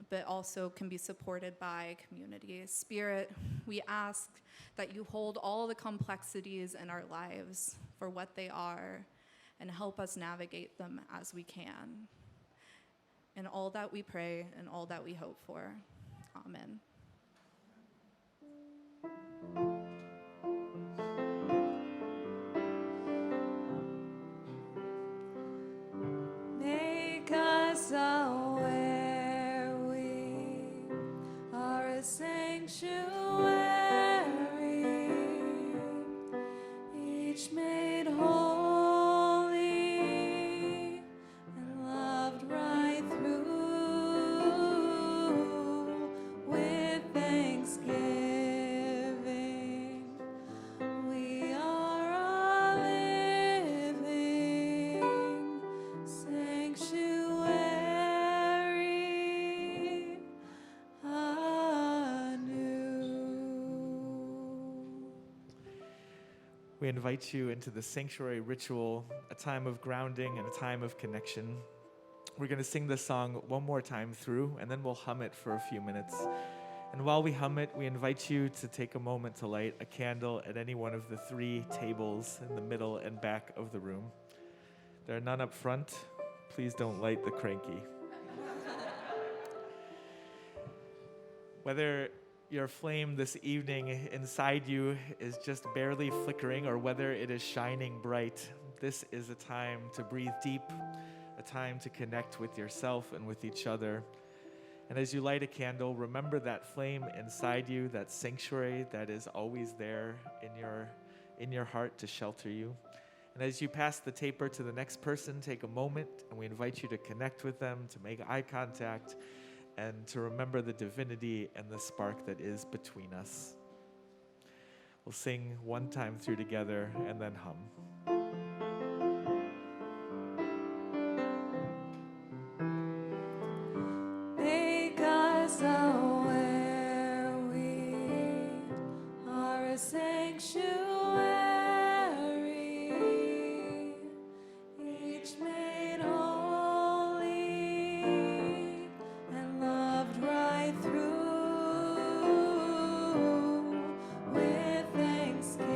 but also can be supported by community. Spirit, we ask that you hold all the complexities in our lives for what they are and help us navigate them as we can. In all that we pray and all that we hope for. Amen. Make us aware we are a sanctuary, each made holy and loved right through with thanksgiving. We are a living sanctuary anew. We invite you into the sanctuary ritual, a time of grounding and a time of connection. We're going to sing this song one more time through, and then we'll hum it for a few minutes. And while we hum it, we invite you to take a moment to light a candle at any one of the 3 tables in the middle and back of the room. There are none up front. Please don't light the cranky. Whether your flame this evening inside you is just barely flickering or whether it is shining bright, this is a time to breathe deep, a time to connect with yourself and with each other. And as you light a candle, remember that flame inside you, that sanctuary that is always there in your heart to shelter you. And as you pass the taper to the next person, take a moment and we invite you to connect with them, to make eye contact, and to remember the divinity and the spark that is between us. We'll sing one time through together and then hum. Make us aware we are a sanctuary, each made holy and loved right through with thanksgiving.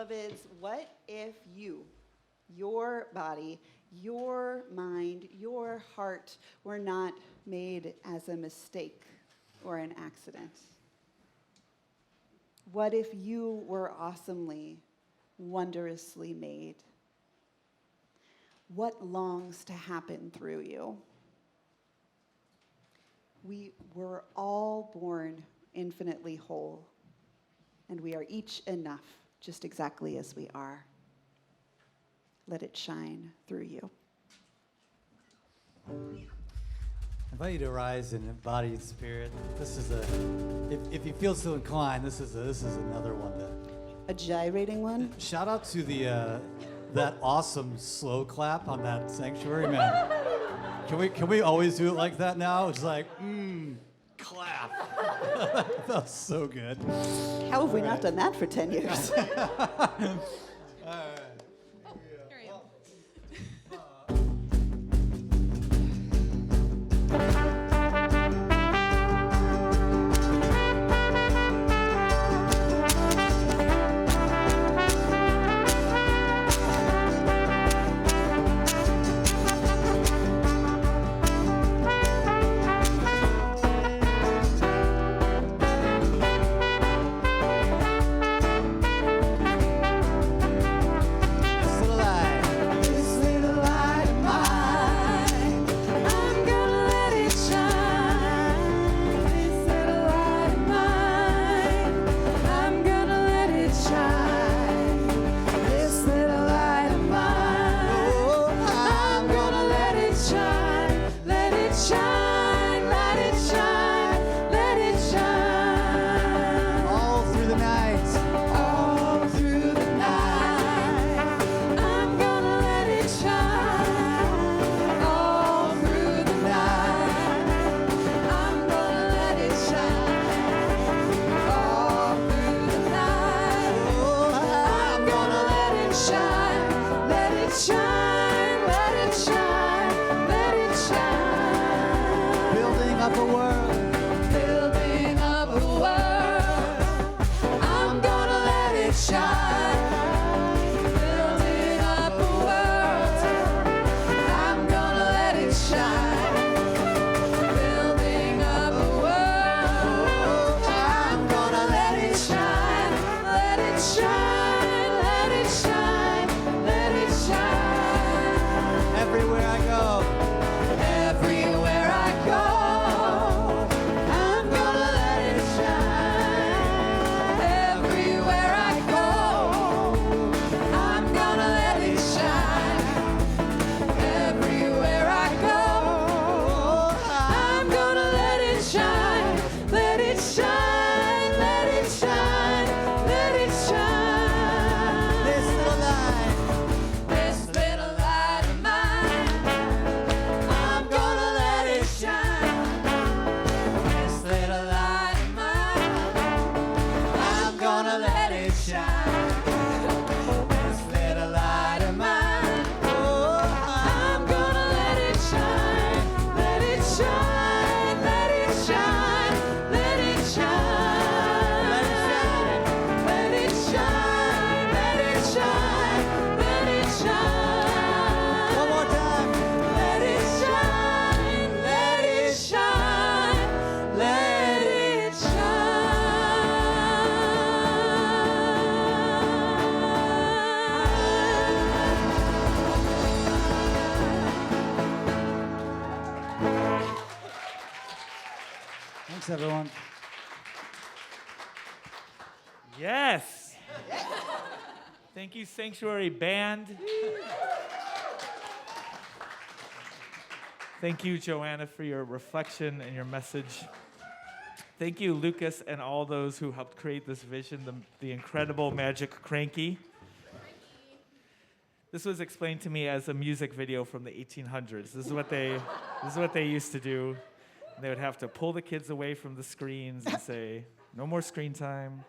beloveds, what if you, your body, your mind, your heart were not made as a mistake or an accident? What if you were awesomely, wondrously made? What longs to happen through you? We were all born infinitely whole, and we are each enough just exactly as we are. Let it shine through you. I invite you to rise in body and spirit. This is if you feel so inclined, this is another one to. A gyrating one? Shout out to that awesome slow clap on that sanctuary, man. Can we always do it like that now? It's like, clap. That felt so good. How have we not done that for 10 years? All right. Here I am. Thanks, everyone. Yes. Thank you, Sanctuary Band. Thank you, Joanna, for your reflection and your message. Thank you, Lucas, and all those who helped create this vision, the incredible Magic Cranky. This was explained to me as a music video from the 1800s. This is what they used to do. They would have to pull the kids away from the screens and say, no more screen time.